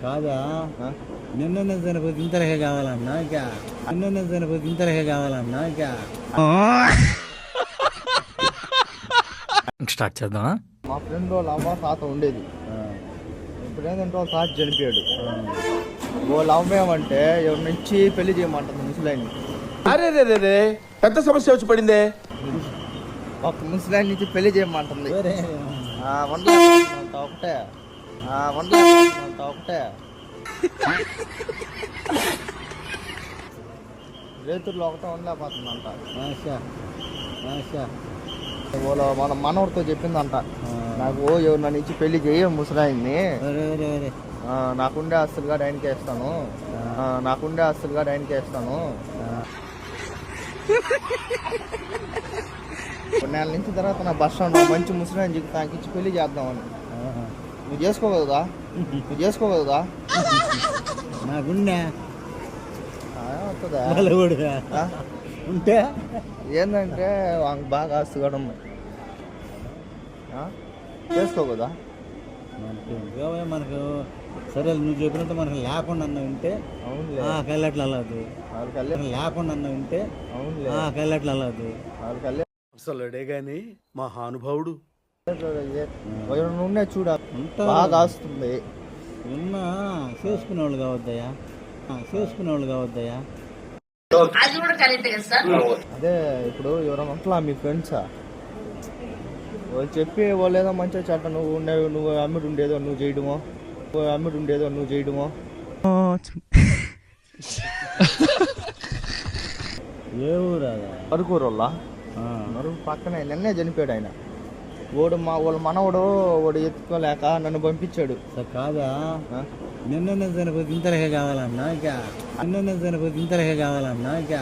కాదా నిన్న చనిపోతే ఇంతలకే కావాలన్నా ఇంకా నిన్న చనిపోతే ఇంతలకే కావాలన్నా ఇంకా స్టార్ట్ చేద్దామా? మా ఫ్రెండ్ వాళ్ళ అవ్వ తాత ఉండేది. ఇప్పుడు ఏంటంటే వాళ్ళ తాత చనిపోయాడు. వాళ్ళ అవ్వ ఏమంటే ఎవరి నుంచి పెళ్లి చేయమంటుంది ముసలాయిని. అరే రే రే రే పెద్ద సమస్య వచ్చి పడిందే. ఒక ముసలాయిని నుంచి పెళ్లి చేయమంటుంది. ఒకటే ఒకటే రేతుల్లో ఒకటే ఉండలేకపోతుందంట. మన మనవడితో చెప్పిందంట, నాకు ఎవరు నన్ను ఇచ్చి పెళ్లి చేయ ముసలాయిని, నాకుండే ఆస్తులుగా ఆయనకి వేస్తాను, నాకుండే ఆస్తులుగా ఆయనకి వేస్తాను. కొన్ని నెలల నుంచి తర్వాత నా బస్ స్టాండ్ మంచి ముసలాయిని చెప్పి నాకు ఇచ్చి పెళ్లి చేద్దామని. నువ్వు చేసుకోగలదా? నువ్వు చేసుకోగలదా? నాకుండే వస్తుందా ఉంటే ఏంటంటే వాళ్ళకి బాగా ఆస్తి కూడా ఉంది. చేసుకోకూడదా? మనకు సరే నువ్వు చెప్పినట్టు మనకు లేకుండా అన్న వింటే అవునులే కళ్ళెట్లు అల్లదు, లేకుండా అన్న వింటే అవునులే కళ్ళెట్లు అల్లదు. అసలుడే గాని మహానుభావుడు. నువ్వునే చూడ బాగా ఆస్తుంది. ఉన్నా చేసుకునేవాళ్ళు కావద్దయ్యా, చేసుకునేవాళ్ళు కావద్దయ్యా. అదే ఇప్పుడు ఎవరైనా ఉంటలా మీ ఫ్రెండ్సా, వాళ్ళు చెప్పి వాళ్ళు ఏదో మంచిగా చెడ్డ నువ్వు అమ్మిడి ఉండేదో నువ్వు చేయడమో, అమ్మిడి ఉండేదో నువ్వు చేయడమో. ఏ ఊరాదా? అరుకూరు వాళ్ళ అరుకు పక్కనే నిన్నే చనిపోయాడు ఆయన. వాళ్ళ మనవడు వాడు ఎత్తుకోలేక నన్ను పంపించాడు. కాదా నిన్న చనిపోతే ఇంతలకే కావాలన్నా ఇంకా నిన్న చనిపోతే ఇంతలకే కావాలన్నా ఇంకా